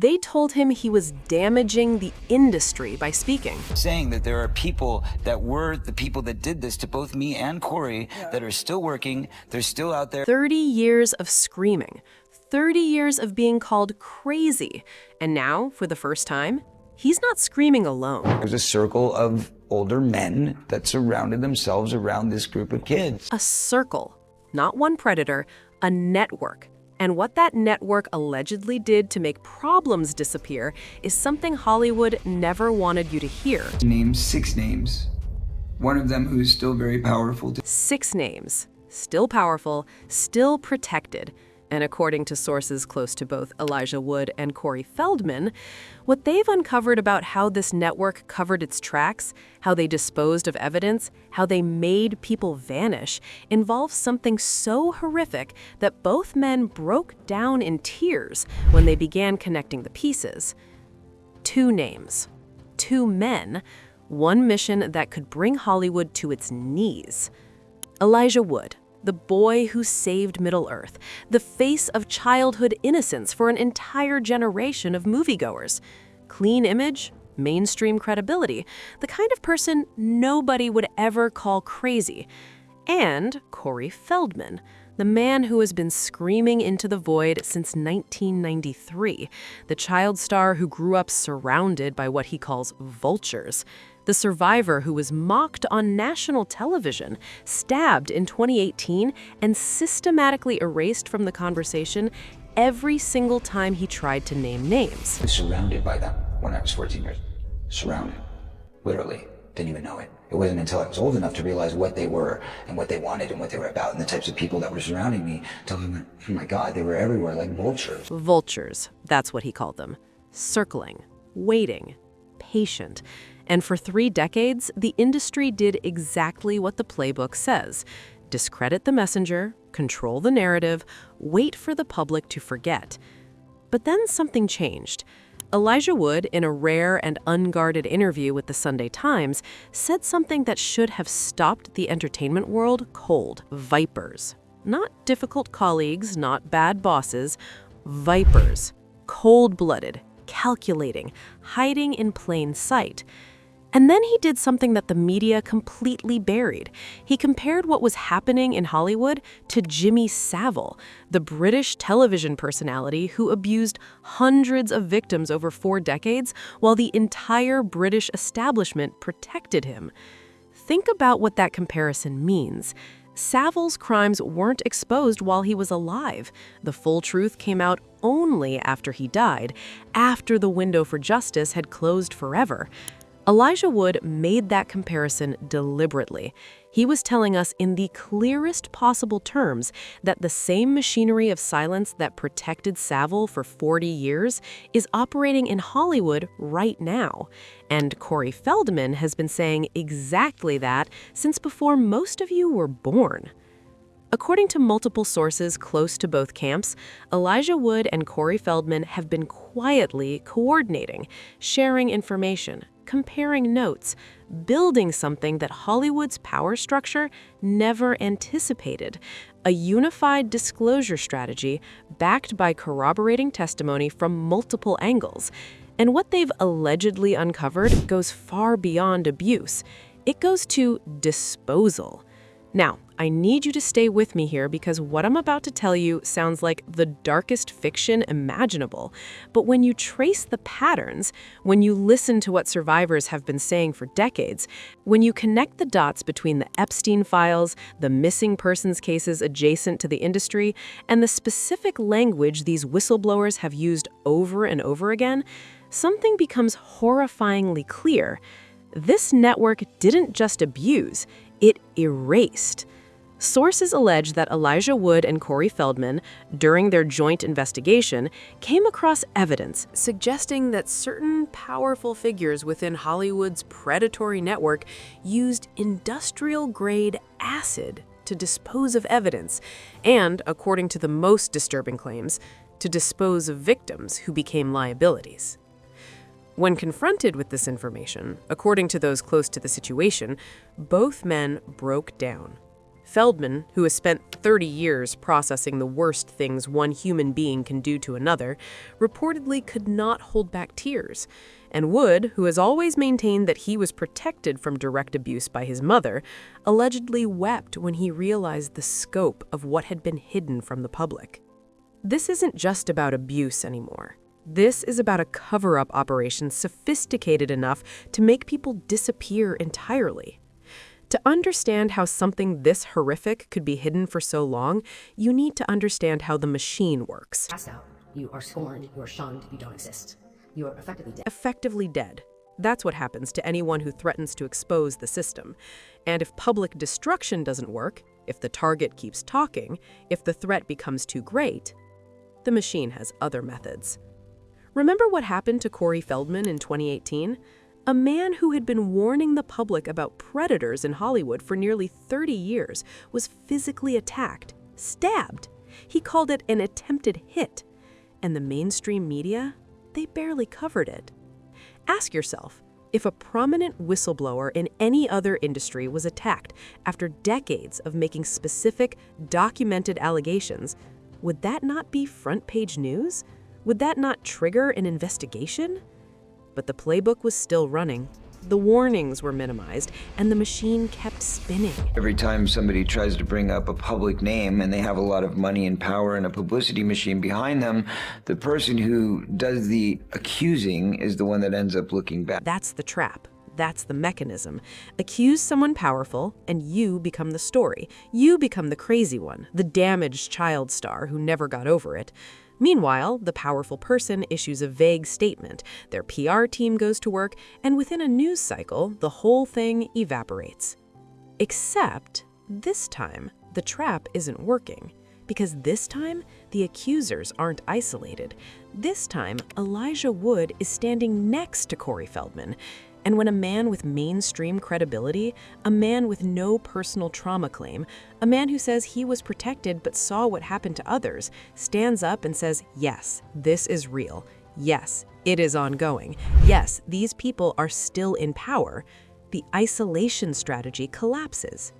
They told him he was damaging the industry by speaking. Saying that there are people that were the people that did this to both me and Corey that are still working, they're still out there. 30 years of screaming, 30 years of being called crazy. And now, for the first time, he's not screaming alone. There's a circle of older men that surrounded themselves around this group of kids. A circle, not one predator, a network. And what that network allegedly did to make problems disappear is something Hollywood never wanted you to hear. Name 6 names. One of them who's still very powerful. 6 names, still powerful, still protected. And according to sources close to both Elijah Wood and Corey Feldman, what they've uncovered about how this network covered its tracks, how they disposed of evidence, how they made people vanish, involves something so horrific that both men broke down in tears when they began connecting the pieces. 2 names, 2 men, one mission that could bring Hollywood to its knees. Elijah Wood, the boy who saved Middle-earth, the face of childhood innocence for an entire generation of moviegoers. Clean image, mainstream credibility, the kind of person nobody would ever call crazy. And Corey Feldman, the man who has been screaming into the void since 1993, the child star who grew up surrounded by what he calls vultures. The survivor who was mocked on national television, stabbed in 2018, and systematically erased from the conversation every single time he tried to name names. I was surrounded by them when I was 14 years. Surrounded. Literally. Didn't even know it. It wasn't until I was old enough to realize what they were and what they wanted and what they were about and the types of people that were surrounding me. Until I went, oh my God, they were everywhere like vultures. Vultures, that's what he called them. Circling, waiting, patient. And for 3 decades, the industry did exactly what the playbook says. Discredit the messenger, control the narrative, wait for the public to forget. But then something changed. Elijah Wood, in a rare and unguarded interview with the Sunday Times, said something that should have stopped the entertainment world cold. Vipers. Not difficult colleagues, not bad bosses. Vipers. Cold-blooded, calculating, hiding in plain sight. And then he did something that the media completely buried. He compared what was happening in Hollywood to Jimmy Savile, the British television personality who abused hundreds of victims over 4 decades while the entire British establishment protected him. Think about what that comparison means. Savile's crimes weren't exposed while he was alive. The full truth came out only after he died, after the window for justice had closed forever. Elijah Wood made that comparison deliberately. He was telling us in the clearest possible terms that the same machinery of silence that protected Savile for 40 years is operating in Hollywood right now. And Corey Feldman has been saying exactly that since before most of you were born. According to multiple sources close to both camps, Elijah Wood and Corey Feldman have been quietly coordinating, sharing information, comparing notes, building something that Hollywood's power structure never anticipated, a unified disclosure strategy backed by corroborating testimony from multiple angles. And what they've allegedly uncovered goes far beyond abuse. It goes to disposal. Now, I need you to stay with me here because what I'm about to tell you sounds like the darkest fiction imaginable. But when you trace the patterns, when you listen to what survivors have been saying for decades, when you connect the dots between the Epstein files, the missing persons cases adjacent to the industry, and the specific language these whistleblowers have used over and over again, something becomes horrifyingly clear. This network didn't just abuse, it erased. Sources allege that Elijah Wood and Corey Feldman, during their joint investigation, came across evidence suggesting that certain powerful figures within Hollywood's predatory network used industrial-grade acid to dispose of evidence and, according to the most disturbing claims, to dispose of victims who became liabilities. When confronted with this information, according to those close to the situation, both men broke down. Feldman, who has spent 30 years processing the worst things one human being can do to another, reportedly could not hold back tears. And Wood, who has always maintained that he was protected from direct abuse by his mother, allegedly wept when he realized the scope of what had been hidden from the public. This isn't just about abuse anymore. This is about a cover-up operation sophisticated enough to make people disappear entirely. To understand how something this horrific could be hidden for so long, you need to understand how the machine works. Cast out. You are scorned. You are shunned. You don't exist. You are effectively dead. Effectively dead. That's what happens to anyone who threatens to expose the system. And if public destruction doesn't work, if the target keeps talking, if the threat becomes too great, the machine has other methods. Remember what happened to Corey Feldman in 2018? A man who had been warning the public about predators in Hollywood for nearly 30 years was physically attacked, stabbed. He called it an attempted hit. And the mainstream media, they barely covered it. Ask yourself, if a prominent whistleblower in any other industry was attacked after decades of making specific, documented allegations, would that not be front-page news? Would that not trigger an investigation? But the playbook was still running. The warnings were minimized, and the machine kept spinning. Every time somebody tries to bring up a public name and they have a lot of money and power and a publicity machine behind them, the person who does the accusing is the one that ends up looking bad. That's the trap. That's the mechanism. Accuse someone powerful, and you become the story. You become the crazy one, the damaged child star who never got over it. Meanwhile, the powerful person issues a vague statement, their PR team goes to work, and within a news cycle, the whole thing evaporates. Except, this time, the trap isn't working. Because this time, the accusers aren't isolated. This time, Elijah Wood is standing next to Corey Feldman. And when a man with mainstream credibility, a man with no personal trauma claim, a man who says he was protected but saw what happened to others, stands up and says, yes, this is real. Yes, it is ongoing. Yes, these people are still in power, the isolation strategy collapses.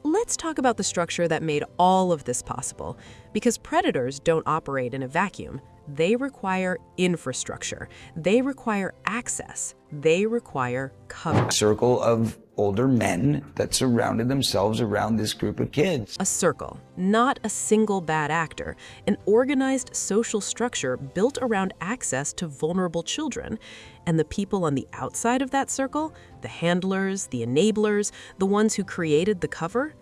Let's talk about the structure that made all of this possible, because predators don't operate in a vacuum. They require infrastructure. They require access. They require cover. A circle of older men that surrounded themselves around this group of kids. A circle, not a single bad actor. An organized social structure built around access to vulnerable children. And the people on the outside of that circle, the handlers, the enablers, the ones who created the cover,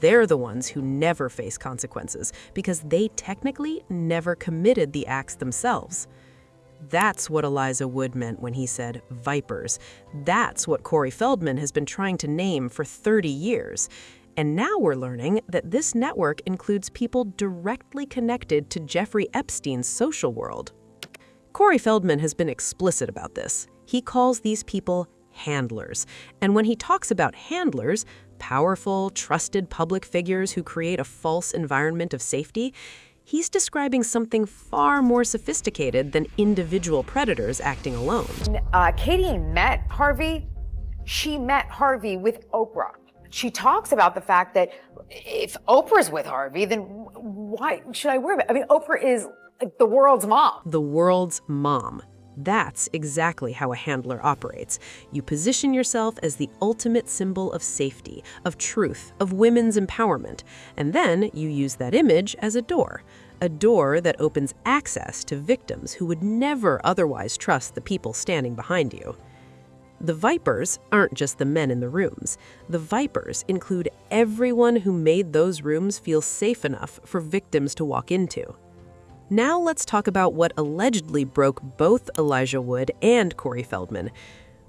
they're the ones who never face consequences because they technically never committed the acts themselves. That's what Elijah Wood meant when he said vipers. That's what Corey Feldman has been trying to name for 30 years. And now we're learning that this network includes people directly connected to Jeffrey Epstein's social world. Corey Feldman has been explicit about this. He calls these people handlers. And when he talks about handlers, powerful, trusted public figures who create a false environment of safety, he's describing something far more sophisticated than individual predators acting alone. Katie met Harvey. She met Harvey with Oprah. She talks about the fact that if Oprah's with Harvey, then why should I worry about it? I mean, Oprah is like the world's mom. The world's mom. That's exactly how a handler operates. You position yourself as the ultimate symbol of safety, of truth, of women's empowerment, and then you use that image as a door that opens access to victims who would never otherwise trust the people standing behind you. The vipers aren't just the men in the rooms. The vipers include everyone who made those rooms feel safe enough for victims to walk into. Now let's talk about what allegedly broke both Elijah Wood and Corey Feldman.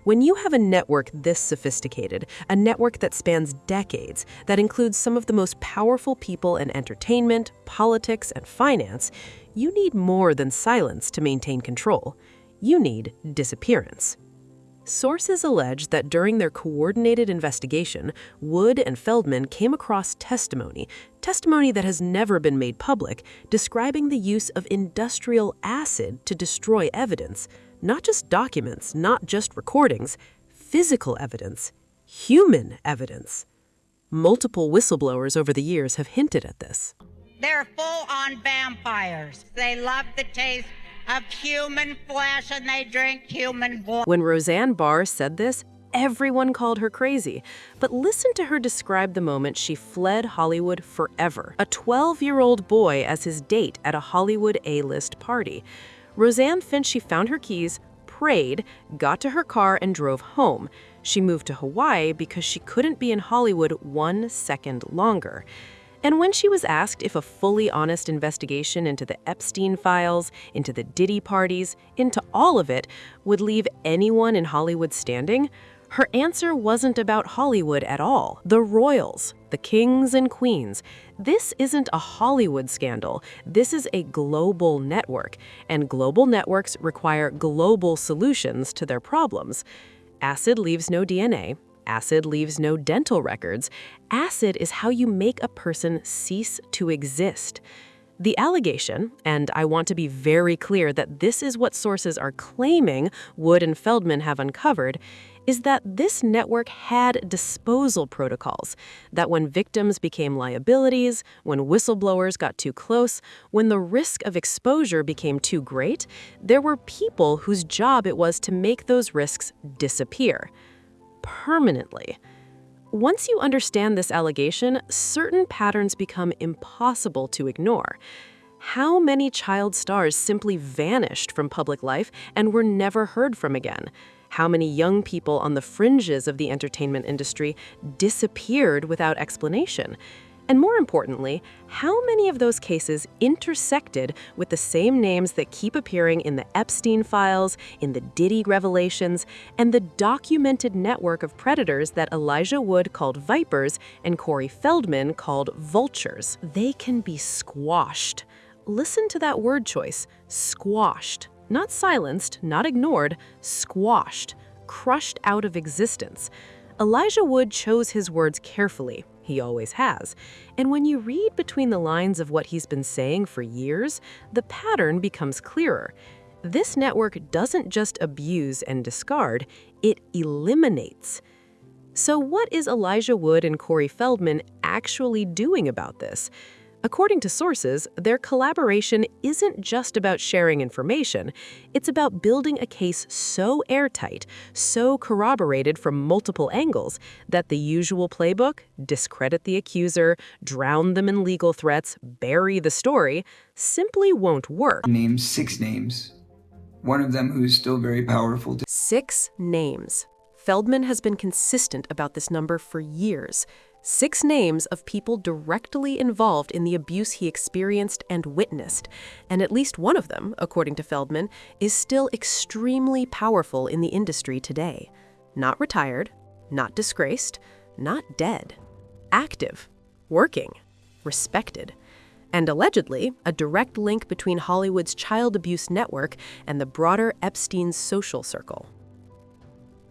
When you have a network this sophisticated, a network that spans decades, that includes some of the most powerful people in entertainment, politics, and finance, you need more than silence to maintain control. You need disappearance. Sources allege that during their coordinated investigation, Wood and Feldman came across testimony that has never been made public, describing the use of industrial acid to destroy evidence, not just documents, not just recordings, physical evidence, human evidence. Multiple whistleblowers over the years have hinted at this. They're full-on vampires. They love the taste of human flesh and they drink human blood. When Roseanne Barr said this, everyone called her crazy. But listen to her describe the moment she fled Hollywood forever. A 12-year-old boy as his date at a Hollywood A-list party. Roseanne Finch, she found her keys, prayed, got to her car, and drove home. She moved to Hawaii because she couldn't be in Hollywood 1 second longer. And when she was asked if a fully honest investigation into the Epstein files, into the Diddy parties, into all of it, would leave anyone in Hollywood standing, her answer wasn't about Hollywood at all. The royals, the kings and queens. This isn't a Hollywood scandal. This is a global network, and global networks require global solutions to their problems. Acid leaves no DNA. Acid leaves no dental records. Acid is how you make a person cease to exist. The allegation, and I want to be very clear that this is what sources are claiming Wood and Feldman have uncovered, is that this network had disposal protocols, that when victims became liabilities, when whistleblowers got too close, when the risk of exposure became too great, there were people whose job it was to make those risks disappear. Permanently. Once you understand this allegation, certain patterns become impossible to ignore. How many child stars simply vanished from public life and were never heard from again? How many young people on the fringes of the entertainment industry disappeared without explanation? And more importantly, how many of those cases intersected with the same names that keep appearing in the Epstein files, in the Diddy revelations, and the documented network of predators that Elijah Wood called vipers and Corey Feldman called vultures? They can be squashed. Listen to that word choice, squashed. Not silenced, not ignored, squashed, crushed out of existence. Elijah Wood chose his words carefully. He always has. And when you read between the lines of what he's been saying for years, the pattern becomes clearer. This network doesn't just abuse and discard, it eliminates. So what is Elijah Wood and Corey Feldman actually doing about this? According to sources, their collaboration isn't just about sharing information. It's about building a case so airtight, so corroborated from multiple angles, that the usual playbook, discredit the accuser, drown them in legal threats, bury the story, simply won't work. Names 6 names. One of them who's still very powerful. 6 names. Feldman has been consistent about this number for years. 6 names of people directly involved in the abuse he experienced and witnessed, and at least one of them, according to Feldman, is still extremely powerful in the industry today. Not retired, not disgraced, not dead. Active, working, respected, and allegedly a direct link between Hollywood's child abuse network and the broader Epstein social circle.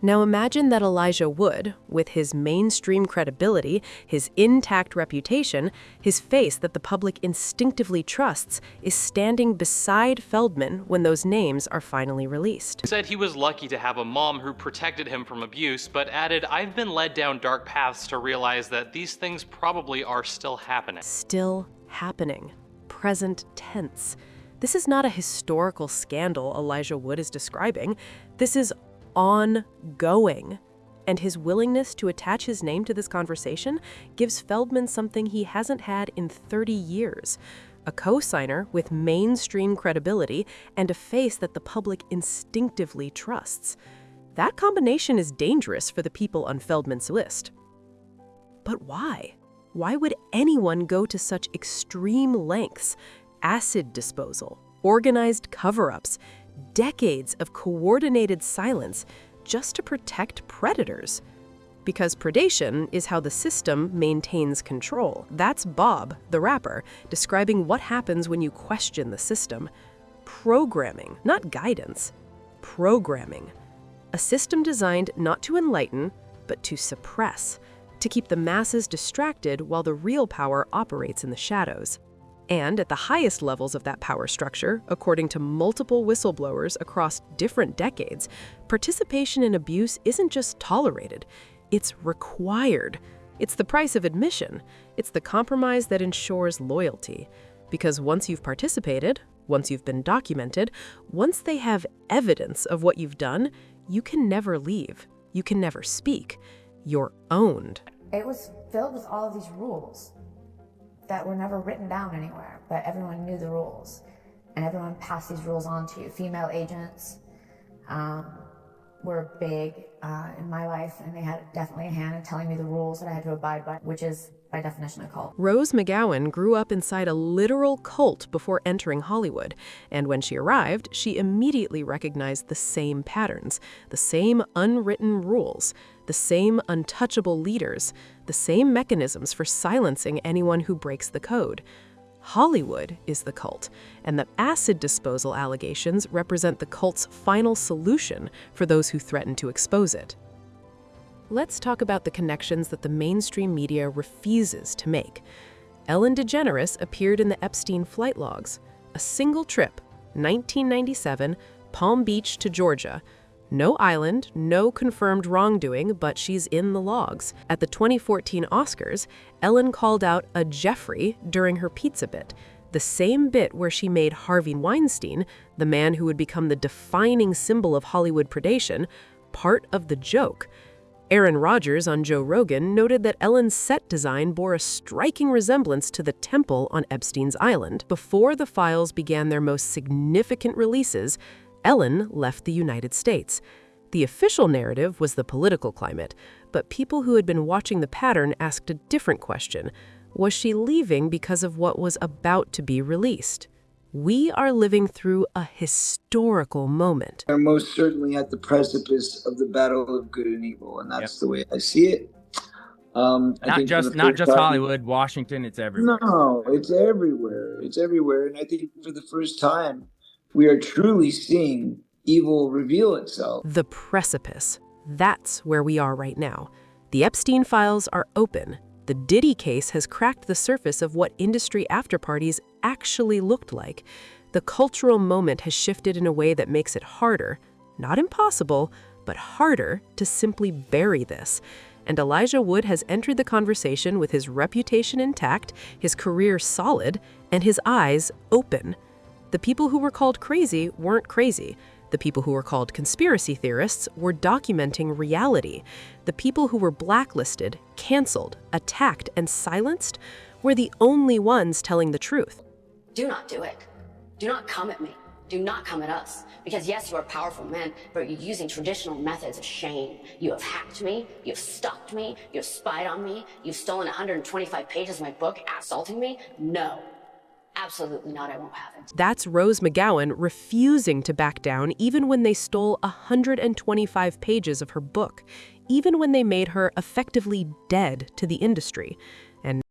Now imagine that Elijah Wood, with his mainstream credibility, his intact reputation, his face that the public instinctively trusts, is standing beside Feldman when those names are finally released. He said he was lucky to have a mom who protected him from abuse, but added, "I've been led down dark paths to realize that these things probably are still happening." Still happening. Present tense. This is not a historical scandal Elijah Wood is describing. This is ongoing. And his willingness to attach his name to this conversation gives Feldman something he hasn't had in 30 years. A co-signer with mainstream credibility and a face that the public instinctively trusts. That combination is dangerous for the people on Feldman's list. But why? Why would anyone go to such extreme lengths? Acid disposal, organized cover-ups, decades of coordinated silence just to protect predators. Because predation is how the system maintains control. That's Bob, the rapper, describing what happens when you question the system. Programming, not guidance. Programming. A system designed not to enlighten, but to suppress, to keep the masses distracted while the real power operates in the shadows. And at the highest levels of that power structure, according to multiple whistleblowers across different decades, participation in abuse isn't just tolerated, it's required. It's the price of admission. It's the compromise that ensures loyalty. Because once you've participated, once you've been documented, once they have evidence of what you've done, you can never leave. You can never speak. You're owned. It was filled with all of these rules that were never written down anywhere, but everyone knew the rules, and everyone passed these rules on to you. Female agents were big in my life, and they had definitely a hand in telling me the rules that I had to abide by, which is by definition a cult. Rose McGowan grew up inside a literal cult before entering Hollywood, and when she arrived, she immediately recognized the same patterns, the same unwritten rules, the same untouchable leaders, the same mechanisms for silencing anyone who breaks the code. Hollywood is the cult, and the acid disposal allegations represent the cult's final solution for those who threaten to expose it. Let's talk about the connections that the mainstream media refuses to make. Ellen DeGeneres appeared in the Epstein flight logs. A single trip, 1997, Palm Beach to Georgia. No island, no confirmed wrongdoing, but she's in the logs. At the 2014 Oscars, Ellen called out a Jeffrey during her pizza bit, the same bit where she made Harvey Weinstein, the man who would become the defining symbol of Hollywood predation, part of the joke. Aaron Rodgers on Joe Rogan noted that Ellen's set design bore a striking resemblance to the temple on Epstein's Island. Before the files began their most significant releases, Ellen left the United States. The official narrative was the political climate, but people who had been watching the pattern asked a different question. Was she leaving because of what was about to be released? We are living through a historical moment. We're most certainly at the precipice of the battle of good and evil, and that's the way I see it. Not just Hollywood, Washington, it's everywhere. No, it's everywhere. It's everywhere. And I think for the first time, we are truly seeing evil reveal itself. The precipice. That's where we are right now. The Epstein files are open. The Diddy case has cracked the surface of what industry afterparties actually looked like. The cultural moment has shifted in a way that makes it harder, not impossible, but harder to simply bury this. And Elijah Wood has entered the conversation with his reputation intact, his career solid, and his eyes open. The people who were called crazy weren't crazy. The people who were called conspiracy theorists were documenting reality. The people who were blacklisted, canceled, attacked, and silenced were the only ones telling the truth. Do not do it. Do not come at me. Do not come at us. Because yes, you are powerful men, but you're using traditional methods of shame. You have hacked me, you've stalked me, you've spied on me, you've stolen 125 pages of my book, assaulting me. No. Absolutely not, I won't have it. That's Rose McGowan refusing to back down even when they stole 125 pages of her book, even when they made her effectively dead to the industry. And